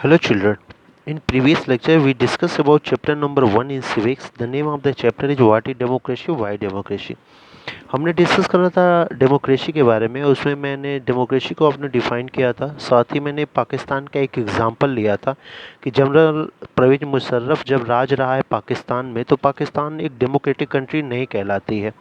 Hello children. In previous lecture we discussed about chapter number 1 in civics. The name of the chapter is what is democracy, why democracy. हमने discuss करा था democracy के बारे में। उसमें मैंने democracy को अपने डिफाइन किया था, साथ ही मैंने पाकिस्तान का एक एग्जांपल लिया था कि जनरल परवेज मुशर्रफ जब राज रहा है पाकिस्तान में, तो पाकिस्तान एक डेमोक्रेटिक कंट्री नहीं कहलाती है,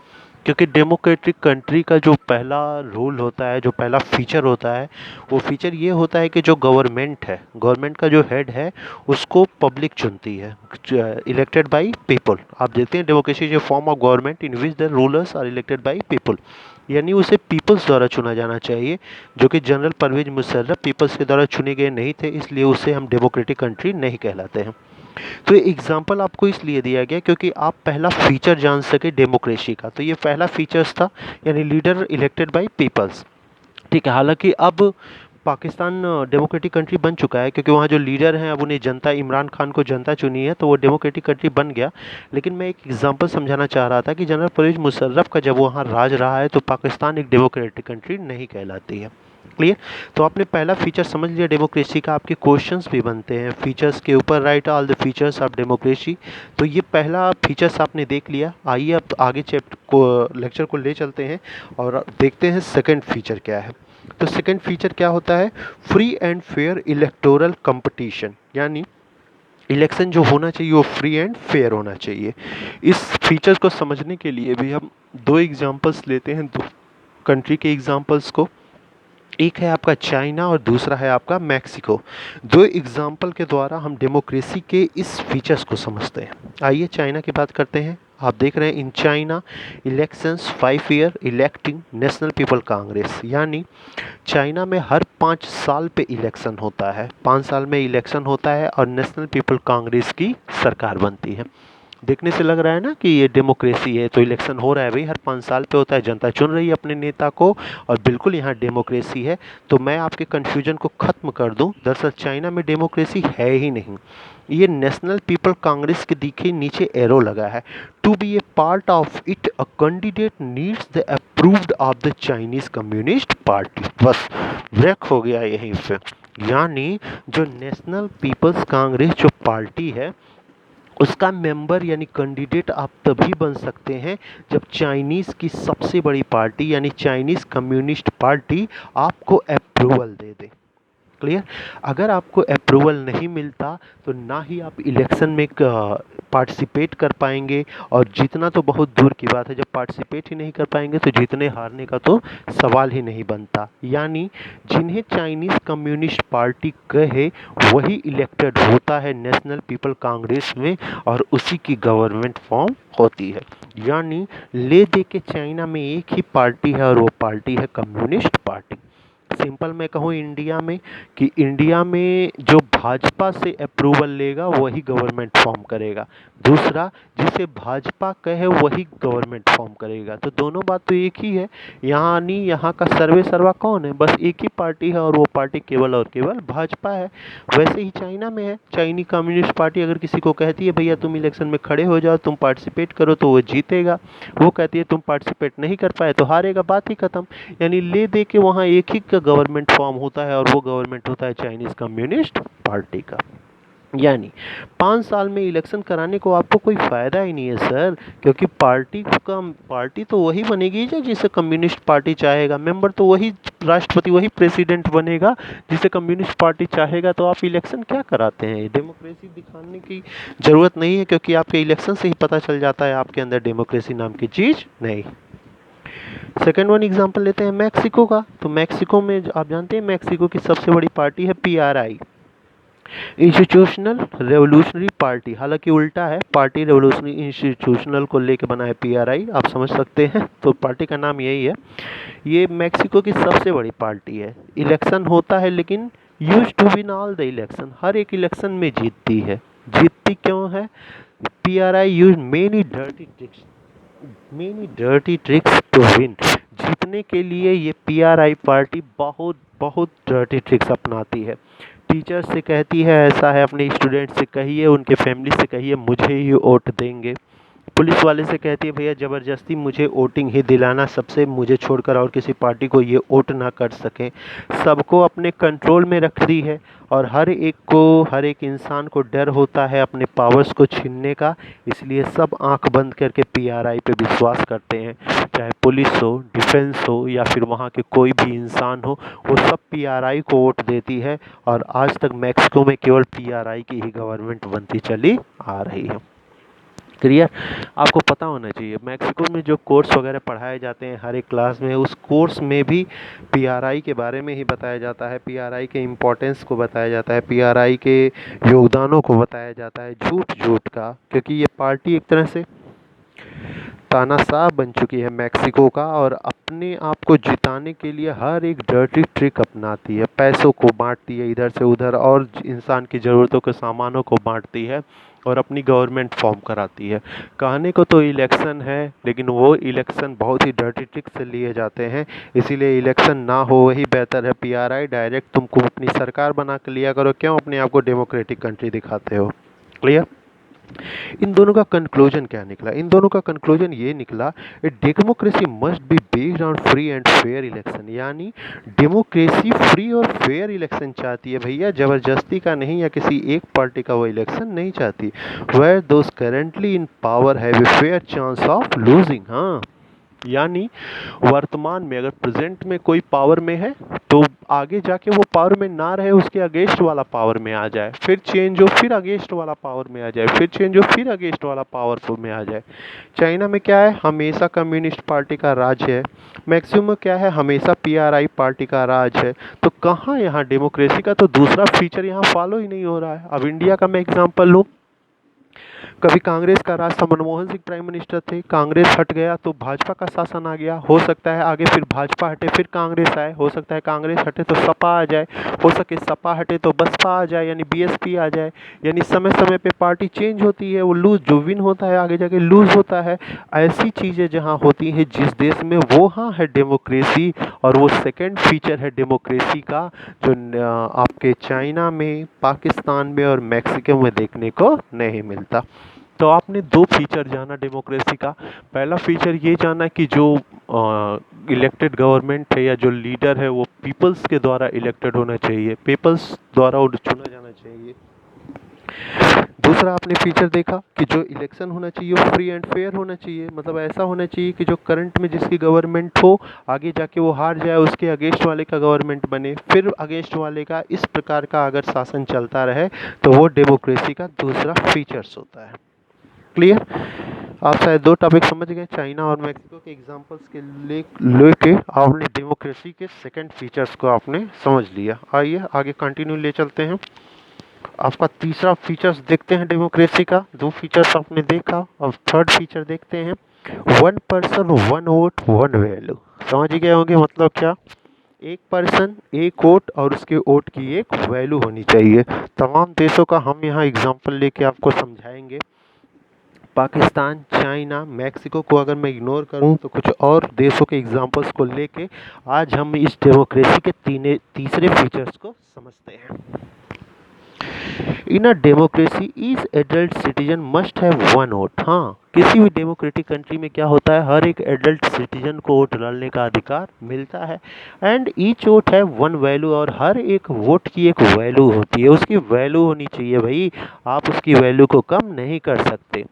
क्योंकि डेमोक्रेटिक कंट्री का जो पहला रूल होता है, जो पहला फीचर होता है, वो फीचर ये होता है कि जो गवर्नमेंट है, गवर्नमेंट का जो हेड है, उसको पब्लिक चुनती है, इलेक्टेड बाय पीपल। आप देखते हैं democracy is a form of government in which the rulers are elected by people, यानी उसे पीपल्स द्वारा चुना जाना चाहिए, जो कि जनरल परवेज मुशर्रफ पीपल्स के द्वारा चुने गए नहीं थे, इसलिए उसे हम डेमोक्रेटिक कंट्री नहीं कहलाते हैं। तो ये एग्जाम्पल आपको इसलिए दिया गया क्योंकि आप पहला फीचर जान सके डेमोक्रेसी का। तो ये पहला फीचर्स था, यानी लीडर इलेक्टेड बाय पीपल्स। ठीक है, हालांकि अब पाकिस्तान डेमोक्रेटिक कंट्री बन चुका है, क्योंकि वहाँ जो लीडर हैं अब उन्हें जनता, इमरान खान को जनता चुनी है, तो वो डेमोक्रेटिक कंट्री बन गया। लेकिन मैं एक एग्जांपल समझाना चाह रहा था कि जनरल परवेज मुशर्रफ का जब वहाँ राज रहा है, तो पाकिस्तान एक डेमोक्रेटिक कंट्री नहीं कहलाती है। क्लियर? तो आपने पहला फीचर समझ लिया डेमोक्रेसी का। आपके क्वेश्चंस भी बनते हैं फीचर्स के ऊपर, right all the features of democracy. तो ये पहला फीचर्स आपने देख लिया। आइए अब आगे चैप्टर को, लेक्चर को ले चलते हैं और देखते हैं सेकंड फीचर क्या है। तो सेकंड फीचर क्या होता है? Free and fair electoral competition, यानी इलेक्शन जो होना चाहिए वो फ्री एंड फेयर होना चाहिए। इस फीचर को समझने के लिए भी हम दो एग्जांपल्स लेते हैं, दो कंट्री के एग्जांपल्स को। एक है आपका चाइना और दूसरा है आपका मैक्सिको। दो एग्जाम्पल के द्वारा हम डेमोक्रेसी के इस फीचर्स को समझते हैं। आइए चाइना की बात करते हैं। आप देख रहे हैं in China elections 5 year electing national people Congress, यानी चाइना में हर 5 साल पे इलेक्शन होता है, 5 साल में इलेक्शन होता है और नेशनल पीपल कांग्रेस की सरकार बनती है। देखने से लग रहा है ना कि ये डेमोक्रेसी है, तो इलेक्शन हो रहा है भाई, हर 5 साल पे होता है, जनता चुन रही है अपने नेता को, और बिल्कुल यहाँ डेमोक्रेसी है। तो मैं आपके कन्फ्यूजन को ख़त्म कर दूं, दरअसल चाइना में डेमोक्रेसी है ही नहीं। ये नेशनल पीपल कांग्रेस के दिखे नीचे एरो लगा है। To be a part of it a candidate needs the approved of the Chinese communist party. बस ब्रेक हो गया यहीं पे। यानी जो नेशनल पीपल्स कांग्रेस जो पार्टी है, उसका मेंबर यानी कैंडिडेट आप तभी बन सकते हैं जब चाइनीज़ की सबसे बड़ी पार्टी यानी चाइनीज़ कम्युनिस्ट पार्टी आपको अप्रूवल दे दे। क्लियर? अगर आपको अप्रूवल नहीं मिलता तो ना ही आप इलेक्शन में पार्टिसिपेट कर पाएंगे, और जीतना तो बहुत दूर की बात है, जब पार्टिसिपेट ही नहीं कर पाएंगे तो जीतने हारने का तो सवाल ही नहीं बनता। यानी जिन्हें चाइनीज़ कम्युनिस्ट पार्टी कहे वही इलेक्टेड होता है नेशनल पीपल कांग्रेस में, और उसी की गवर्नमेंट फॉर्म होती है। यानी ले दे के चाइना में एक ही पार्टी है और वो पार्टी है कम्युनिस्ट पार्टी। सिंपल मैं कहूँ इंडिया में, कि इंडिया में जो भाजपा से अप्रूवल लेगा वही गवर्नमेंट फॉर्म करेगा, दूसरा जिसे भाजपा कहे वही गवर्नमेंट फॉर्म करेगा। तो दोनों बात तो एक ही है। यहाँ नहीं, यहाँ का सर्वे सर्वा कौन है? बस एक ही पार्टी है, और वो पार्टी केवल और केवल भाजपा है। वैसे ही चाइना में है, चाइनी कम्युनिस्ट पार्टी अगर किसी को कहती है भैया तुम इलेक्शन में खड़े हो जाओ, तुम पार्टिसिपेट करो, तो वो जीतेगा। वो कहती है तुम पार्टिसिपेट नहीं कर पाए तो हारेगा, बात ही खत्म। यानी ले दे के वहाँ एक ही का गवर्नमेंट फॉर्म होता है, और वो गवर्नमेंट होता है चाइनीज़ कम्युनिस्ट पार्टी का। यानी 5 साल में इलेक्शन कराने को आपको कोई फ़ायदा ही नहीं है सर, क्योंकि पार्टी तो वही बनेगी जो जिसे कम्युनिस्ट पार्टी चाहेगा, मेंबर तो वही राष्ट्रपति, वही प्रेसिडेंट बनेगा जिसे कम्युनिस्ट पार्टी चाहेगा। तो आप इलेक्शन क्या कराते हैं? डेमोक्रेसी दिखाने की ज़रूरत नहीं है, क्योंकि आपके इलेक्शन से ही पता चल जाता है आपके अंदर डेमोक्रेसी नाम की चीज़ नहीं। सेकेंड वन एग्जांपल लेते हैं मैक्सिको का। तो मैक्सिको में आप जानते हैं मैक्सिको की सबसे बड़ी पार्टी है पीआरआई, इंस्टीट्यूशनल रेवोल्यूशनरी पार्टी। हालांकि उल्टा है, पार्टी रेवोल्यूशनरी इंस्टीट्यूशनल को लेके बना है पीआरआई, आप समझ सकते हैं। तो पार्टी का नाम यही है। ये मैक्सिको की सबसे बड़ी पार्टी है। इलेक्शन होता है लेकिन use to win all the election, हर एक इलेक्शन में जीतती है। जीतती क्यों है? PRI use many dirty tricks to win. जीतने के लिए ये पीआरआई पार्टी बहुत बहुत डर्टी ट्रिक्स अपनाती है। टीचर से कहती है ऐसा है, अपने स्टूडेंट से कहिए, उनके फैमिली से कहिए मुझे ही वोट देंगे। पुलिस वाले से कहती है भैया ज़बरदस्ती मुझे वोटिंग ही दिलाना, सबसे मुझे छोड़कर और किसी पार्टी को ये वोट ना कर सकें। सबको अपने कंट्रोल में रखती है और हर एक इंसान को डर होता है अपने पावर्स को छीनने का, इसलिए सब आंख बंद करके पीआरआई पे विश्वास करते हैं। चाहे पुलिस हो, डिफेंस हो या फिर वहाँ के कोई भी इंसान हो, वो सब पीआरआई को वोट देती है और आज तक मैक्सिको में केवल पीआरआई की ही गवर्नमेंट बनती चली आ रही है। क्लियर? आपको पता होना चाहिए मैक्सिको में जो कोर्स वगैरह पढ़ाए जाते हैं हर एक क्लास में, उस कोर्स में भी पीआरआई के बारे में ही बताया जाता है, पीआरआई के इम्पोर्टेंस को बताया जाता है, पीआरआई के योगदानों को बताया जाता है, झूठ झूठ का, क्योंकि ये पार्टी एक तरह से तानाशाह बन चुकी है मैक्सिको का और अपने आप को जिताने के लिए हर एक डर्टी ट्रिक अपनाती है, पैसों को बांटती है इधर से उधर और इंसान की ज़रूरतों के सामानों को बांटती है और अपनी गवर्नमेंट फॉर्म कराती है। कहने को तो इलेक्शन है, लेकिन वो इलेक्शन बहुत ही डर्टी ट्रिक से लिए जाते हैं, इसीलिए इलेक्शन ना हो वही बेहतर है। पीआरआई डायरेक्ट तुमको अपनी सरकार बना के लिया करो, क्यों अपने आप को डेमोक्रेटिक कंट्री दिखाते हो? क्लियर? इन दोनों का कंक्लूजन क्या निकला? इन दोनों का कंक्लूजन ये निकला, democracy must be based on free and fair election, यानी डेमोक्रेसी फ्री और फेयर इलेक्शन चाहती है भैया, जबरदस्ती का नहीं या किसी एक पार्टी का वो इलेक्शन नहीं चाहती। Where those currently in power have a fair chance of losing. हाँ, यानी वर्तमान में अगर प्रेजेंट में कोई पावर में है तो आगे जाके वो पावर में ना रहे, उसके अगेंस्ट वाला पावर में आ जाए, फिर चेंज हो फिर अगेंस्ट वाला पावर में आ जाए, फिर चेंज हो फिर अगेंस्ट वाला पावरफुल में आ जाए। चाइना में क्या है? हमेशा कम्युनिस्ट पार्टी का राज है। मैक्सिमम क्या है? हमेशा पीआरआई पार्टी का राज है। तो कहाँ यहाँ डेमोक्रेसी का तो दूसरा फीचर यहाँ फॉलो ही नहीं हो रहा है। अब इंडिया का मैं एग्जाम्पल लूँ, कभी कांग्रेस का राज था, मनमोहन सिंह प्राइम मिनिस्टर थे, कांग्रेस हट गया तो भाजपा का शासन आ गया, हो सकता है आगे फिर भाजपा हटे फिर कांग्रेस आए, हो सकता है कांग्रेस हटे तो सपा आ जाए, हो सके सपा हटे तो बसपा आ जाए यानी बीएसपी आ जाए, यानी समय समय पे पार्टी चेंज होती है, वो लूज जो विन होता है आगे जाके लूज होता है। ऐसी चीज़ें जहाँ होती हैं जिस देश में, वो हाँ है डेमोक्रेसी, और वो सेकेंड फीचर है डेमोक्रेसी का जो आपके चाइना में, पाकिस्तान में और मैक्सिको में देखने को नहीं मिलता। तो आपने दो फीचर जाना डेमोक्रेसी का। पहला फीचर ये जाना कि जो इलेक्टेड गवर्नमेंट है या जो लीडर है वो पीपल्स के द्वारा इलेक्टेड होना चाहिए, पीपल्स द्वारा चुना जाना चाहिए। दूसरा आपने फीचर देखा कि जो इलेक्शन होना चाहिए वो फ्री एंड फेयर होना चाहिए, मतलब ऐसा होना चाहिए कि जो करंट में जिसकी गवर्नमेंट हो आगे जाके वो हार जाए, उसके अगेंस्ट वाले का गवर्नमेंट बने, फिर अगेंस्ट वाले का, इस प्रकार का अगर शासन चलता रहे तो वो डेमोक्रेसी का दूसरा फीचर्स होता है। क्लियर? आप शायद दो टॉपिक समझ गए, चाइना और मैक्सिको के एग्जांपल्स के लेके आपने डेमोक्रेसी के सेकंड फीचर्स को आपने समझ लिया। आइए आगे कंटिन्यू ले चलते हैं। आपका तीसरा फीचर्स देखते हैं डेमोक्रेसी का। दो फीचर्स आपने देखा, अब थर्ड फीचर देखते हैं। One person one vote one value. समझ गए होंगे मतलब क्या? एक पर्सन एक वोट और उसके वोट की एक वैल्यू होनी चाहिए। तमाम देशों का हम यहाँ एग्जांपल लेके आपको समझाएंगे। पाकिस्तान, चाइना, मैक्सिको को अगर मैं इग्नोर करूं तो कुछ और देशों के एग्जांपल्स को लेके आज हम इस डेमोक्रेसी के तीसरे फीचर्स को समझते हैं। In a democracy each adult citizen must have one vote. हाँ, किसी भी डेमोक्रेटिक कंट्री में क्या होता है, हर एक एडल्ट सिटीजन को वोट डालने का अधिकार मिलता है। एंड ईच वोट है वन वैल्यू, और हर एक वोट की एक वैल्यू होती है, उसकी वैल्यू होनी चाहिए भाई, आप उसकी वैल्यू को कम नहीं कर सकते।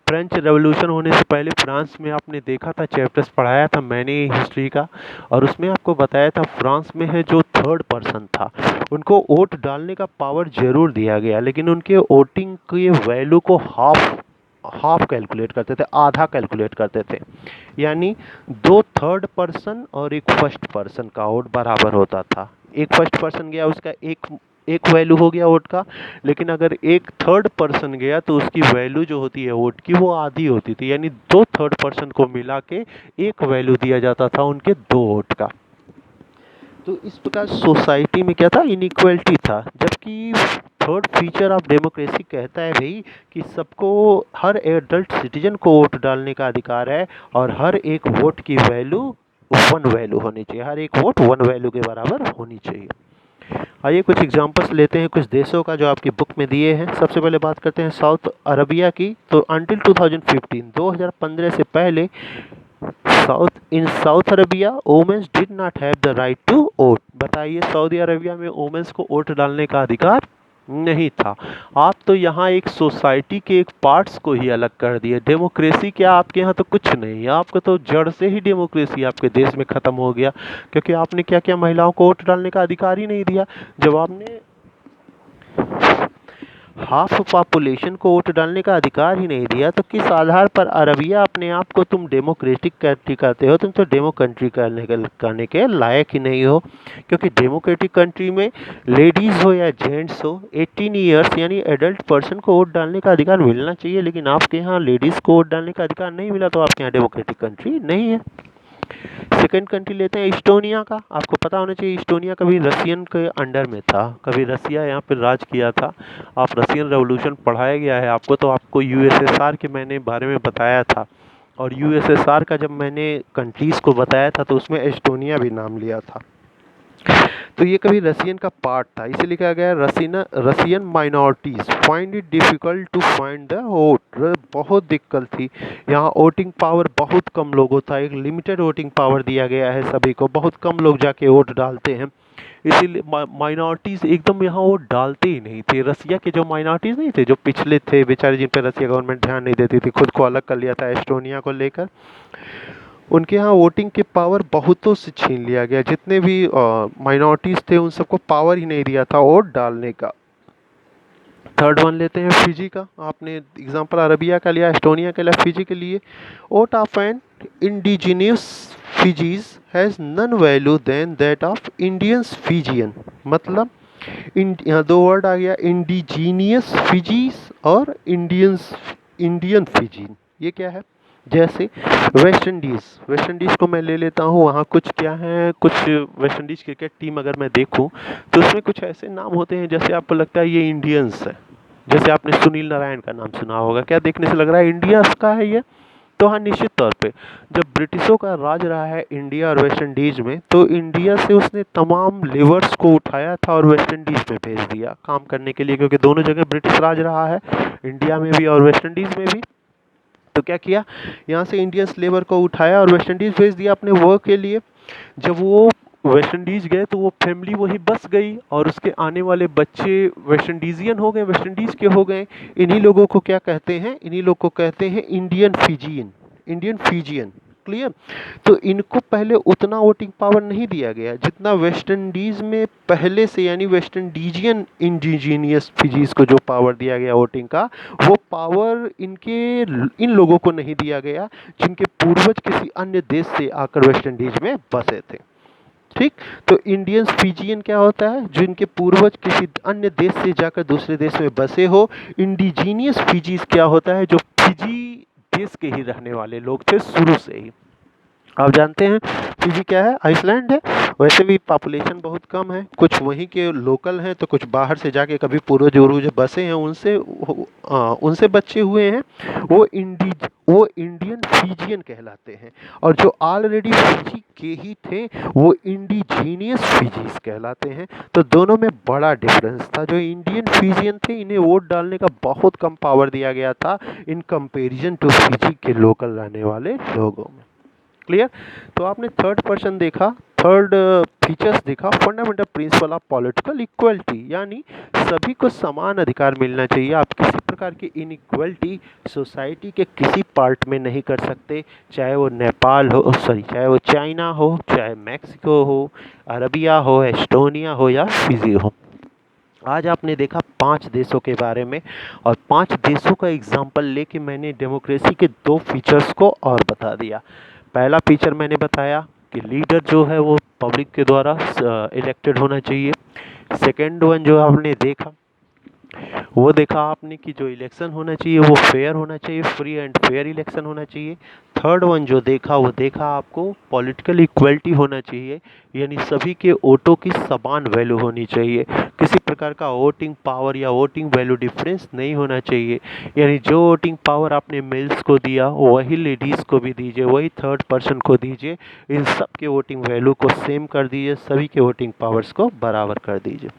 फ्रेंच रेवोल्यूशन होने से पहले फ्रांस में आपने देखा था, चैप्टर्स पढ़ाया था मैंने हिस्ट्री का, और उसमें आपको बताया था फ्रांस में है जो थर्ड पर्सन था उनको वोट डालने का पावर जरूर दिया गया, लेकिन उनके वोटिंग के वैल्यू को हाफ कैलकुलेट करते थे, आधा कैलकुलेट करते थे, यानी दो थर्ड पर्सन और एक फर्स्ट पर्सन का वोट बराबर होता था। एक फर्स्ट पर्सन गया उसका एक वैल्यू हो गया वोट का, लेकिन अगर एक थर्ड पर्सन गया तो उसकी वैल्यू जो होती है वोट की वो आधी होती थी, यानी दो थर्ड पर्सन को मिला के एक वैल्यू दिया जाता था उनके दो वोट का। तो इस प्रकार सोसाइटी में क्या था, इनइक्वलिटी था। जबकि थर्ड फीचर ऑफ डेमोक्रेसी कहता है भाई कि सबको, हर एडल्ट सिटीजन को वोट डालने का अधिकार है और हर एक वोट की वैल्यू वन वैल्यू होनी चाहिए, हर एक वोट वन वैल्यू के बराबर होनी चाहिए। आइए कुछ एग्जांपल्स लेते हैं कुछ देशों का जो आपकी बुक में दिए हैं। सबसे पहले बात करते हैं साउथ अरबिया की। तो अंटिल 2015 से पहले South Arabia women's did not have the right to vote. बताइए, सऊदी अरबिया में वुमेन्स को वोट डालने का अधिकार नहीं था। आप तो यहाँ एक सोसाइटी के एक पार्ट्स को ही अलग कर दिए। डेमोक्रेसी क्या, आपके यहाँ तो कुछ नहीं है, आपको तो जड़ से ही डेमोक्रेसी आपके देश में ख़त्म हो गया, क्योंकि आपने क्या किया, महिलाओं को वोट डालने का अधिकार ही नहीं दिया। जब आपने हाफ पॉपुलेशन को वोट डालने का अधिकार ही नहीं दिया, तो किस आधार पर अरबिया अपने आप को तुम डेमोक्रेटिक कंट्री कहते हो? तुम तो डेमो कंट्री करने के लायक ही नहीं हो, क्योंकि डेमोक्रेटिक कंट्री में लेडीज़ हो या जेंट्स हो, 18 ईयर्स यानी एडल्ट पर्सन को वोट डालने का अधिकार मिलना चाहिए। लेकिन आपके यहाँ लेडीज़ को वोट डालने का अधिकार नहीं मिला, तो आपके यहाँ डेमोक्रेटिक कंट्री नहीं है। सेकेंड कंट्री लेते हैं इस्टोनिया का। आपको पता होना चाहिए इस्टोनिया कभी रसियन के अंडर में था, कभी रसिया यहाँ पर राज किया था। आप रसियन रेवोल्यूशन पढ़ाया गया है आपको, तो आपको यूएसएसआर के मैंने बारे में बताया था, और यूएसएसआर का जब मैंने कंट्रीज़ को बताया था तो उसमें एस्टोनिया भी नाम लिया था। तो ये कभी रसियन का पार्ट था, इसे लिखा गया Russian minorities find it difficult to find the vote. बहुत दिक्कत थी यहाँ, वोटिंग पावर बहुत कम लोगों था, एक लिमिटेड वोटिंग पावर दिया गया है सभी को, बहुत कम लोग जाके वोट डालते हैं, इसीलिए माइनॉरिटीज़ एकदम यहाँ वोट डालते ही नहीं थे। रसिया के जो माइनॉरिटीज़ नहीं थे, जो पिछले थे बेचारे, जिन पर रसिया गवर्नमेंट ध्यान नहीं देती थी, खुद को अलग कर लिया था एस्टोनिया को लेकर, उनके यहाँ वोटिंग की पावर बहुतों से छीन लिया गया। जितने भी माइनॉरिटीज़ थे उन सबको पावर ही नहीं दिया था वोट डालने का। थर्ड वन लेते हैं फिजी का। आपने एग्जांपल अरबिया का लिया, एस्टोनिया का लिया, फिजी के लिए vote of an indigenous Fijian has none value than that of Indians Fijian. मतलब यहाँ दो वर्ड आ गया, इंडिजीनियस फिजीज और इंडियन फिजीन। ये क्या है? जैसे वेस्ट इंडीज़ को मैं ले लेता हूँ, वहाँ कुछ क्या है, कुछ वेस्ट इंडीज़ क्रिकेट टीम अगर मैं देखूँ तो उसमें कुछ ऐसे नाम होते हैं जैसे आपको लगता है ये इंडियंस है। जैसे आपने सुनील नारायण का नाम सुना होगा, क्या देखने से लग रहा है इंडियंस का है ये? तो हाँ, निश्चित तौर पे जब ब्रिटिशों का राज रहा है इंडिया और वेस्ट इंडीज़ में, तो इंडिया से उसने तमाम लेबर्स को उठाया था और वेस्ट इंडीज़ में भेज दिया काम करने के लिए, क्योंकि दोनों जगह ब्रिटिश राज रहा है, इंडिया में भी और वेस्ट इंडीज़ में भी। तो क्या किया, यहाँ से इंडियंस लेबर को उठाया और वेस्ट इंडीज़ भेज दिया अपने वर्क के लिए। जब वो वेस्ट इंडीज़ गए तो वो फैमिली वहीं बस गई और उसके आने वाले बच्चे वेस्ट इंडीजियन हो गए, वेस्ट इंडीज़ के हो गए। इन्हीं लोगों को क्या कहते हैं, इन्हीं लोग को कहते हैं इंडियन फिजियन। क्लियर? तो इनको पहले उतना वोटिंग पावर नहीं दिया गया जितना वेस्ट इंडीज़ में पहले से, यानी वेस्ट इंडीजियन इंडिजीनियस फिजीज को जो पावर दिया गया वोटिंग का, वो पावर इन लोगों को नहीं दिया गया जिनके पूर्वज किसी अन्य देश से आकर वेस्ट इंडीज में बसे थे। ठीक, तो इंडियंस फिजियन क्या होता है? जिनके पूर्वज किसी अन्य देश से जाकर दूसरे देश में बसे हो। इंडिजीनियस फिजीज क्या होता है? जो फिजी देश के ही रहने वाले लोग थे शुरू से ही। आप जानते हैं फिजी क्या है? आइसलैंड है। वैसे भी पॉपुलेशन बहुत कम है, कुछ वहीं के लोकल हैं तो कुछ बाहर से जाके कभी पूर्वज उर्वज बसे हैं, उनसे बच्चे हुए हैं। वो इंडियन फिजियन कहलाते हैं, और जो ऑलरेडी फिजी के ही थे वो इंडिजीनियस फिजीज कहलाते हैं। तो दोनों में बड़ा डिफरेंस था। जो इंडियन फिजियन थे इन्हें वोट डालने का बहुत कम पावर दिया गया था इन कंपेरिजन टू फिजी के लोकल रहने वाले लोगों में। क्लियर? तो आपने थर्ड पर्सन देखा, थर्ड फीचर्स देखा, fundamental principle of political equality, यानी सभी को समान अधिकार मिलना चाहिए। आप किसी प्रकार की इनइक्वलिटी सोसाइटी के किसी पार्ट में नहीं कर सकते, चाहे वो नेपाल हो, चाहे वो चाइना हो, चाहे मैक्सिको हो, अरबिया हो, एस्टोनिया हो या फिजी हो। आज आपने देखा 5 देशों के बारे में, और 5 देशों का एग्जाम्पल लेके मैंने डेमोक्रेसी के 2 फीचर्स को और बता दिया। पहला फीचर मैंने बताया कि लीडर जो है वो पब्लिक के द्वारा इलेक्टेड होना चाहिए। सेकेंड वन जो आपने देखा वो देखा आपने कि जो इलेक्शन होना चाहिए वो फेयर होना चाहिए, फ्री एंड फेयर इलेक्शन होना चाहिए। थर्ड वन जो देखा वो देखा आपको पॉलिटिकल इक्वलिटी होना चाहिए, यानी सभी के वोटों की समान वैल्यू होनी चाहिए। किसी किसी प्रकार का वोटिंग पावर या वोटिंग वैल्यू डिफरेंस नहीं होना चाहिए। यानी जो वोटिंग पावर आपने मेल्स को दिया वही लेडीज़ को भी दीजिए, वही थर्ड पर्सन को दीजिए। इन सब के वोटिंग वैल्यू को सेम कर दीजिए, सभी के वोटिंग पावर्स को बराबर कर दीजिए।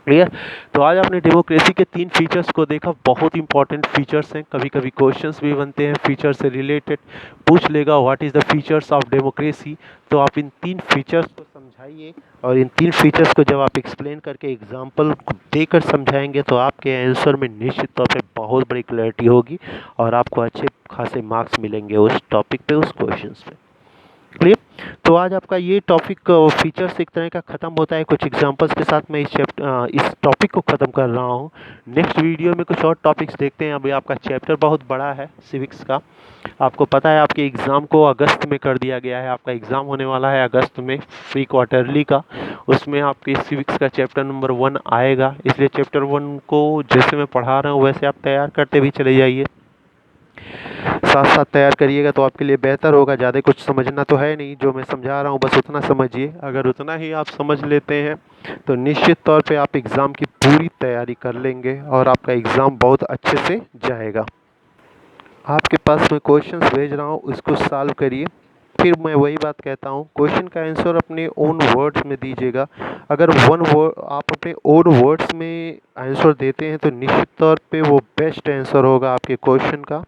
क्लियर। तो आज आपने डेमोक्रेसी के 3 फीचर्स को देखा, बहुत इंपॉर्टेंट फीचर्स हैं। कभी कभी क्वेश्चंस भी बनते हैं फीचर से रिलेटेड, पूछ लेगा what is the features of democracy. तो आप इन 3 फीचर्स को समझाइए, और इन 3 फीचर्स को जब आप एक्सप्लेन करके एग्जाम्पल देकर समझाएंगे तो आपके आंसर में निश्चित तौर पे बहुत बड़ी क्लैरिटी होगी और आपको अच्छे खासे मार्क्स मिलेंगे उस टॉपिक पे, उस क्वेश्चन पे। क्लियर। तो आज आपका ये टॉपिक फीचर्स एक तरह का ख़त्म होता है। कुछ एग्जांपल्स के साथ मैं इस टॉपिक को ख़त्म कर रहा हूँ। नेक्स्ट वीडियो में कुछ और टॉपिक्स देखते हैं। अभी आपका चैप्टर बहुत बड़ा है सिविक्स का, आपको पता है आपके एग्ज़ाम को अगस्त में कर दिया गया है। आपका एग्ज़ाम होने वाला है अगस्त में, फ्री क्वार्टरली का। उसमें आपके सिविक्स का चैप्टर नंबर 1 आएगा, इसलिए चैप्टर 1 को जैसे मैं पढ़ा रहा हूँ वैसे आप तैयार करते भी चले जाइए, साथ साथ तैयार करिएगा तो आपके लिए बेहतर होगा। ज़्यादा कुछ समझना तो है नहीं, जो मैं समझा रहा हूँ बस उतना समझिए। अगर उतना ही आप समझ लेते हैं तो निश्चित तौर पे आप एग्ज़ाम की पूरी तैयारी कर लेंगे और आपका एग्ज़ाम बहुत अच्छे से जाएगा। आपके पास मैं क्वेश्चंस भेज रहा हूँ, उसको सॉल्व करिए। फिर मैं वही बात कहता हूँ, क्वेश्चन का आंसर अपने ओन वर्ड्स में दीजिएगा। अगर आप अपने ओन वर्ड्स में आंसर देते हैं तो निश्चित तौर पे वो बेस्ट आंसर होगा आपके क्वेश्चन का।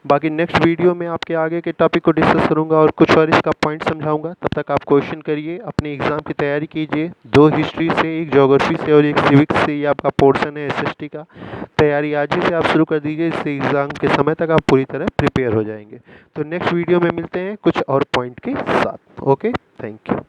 बाकी नेक्स्ट वीडियो में आपके आगे के टॉपिक को डिस्कस करूंगा और कुछ और इसका पॉइंट समझाऊंगा। तब तक आप क्वेश्चन करिए, अपने एग्ज़ाम की तैयारी कीजिए। 2 हिस्ट्री से, 1 ज्योग्राफी से और 1 सिविक्स से, ये आपका पोर्शन है एसएसटी का। तैयारी आज ही से आप शुरू कर दीजिए, इससे एग्ज़ाम के समय तक आप पूरी तरह प्रिपेयर हो जाएंगे। तो नेक्स्ट वीडियो में मिलते हैं कुछ और पॉइंट के साथ। Okay, thank you.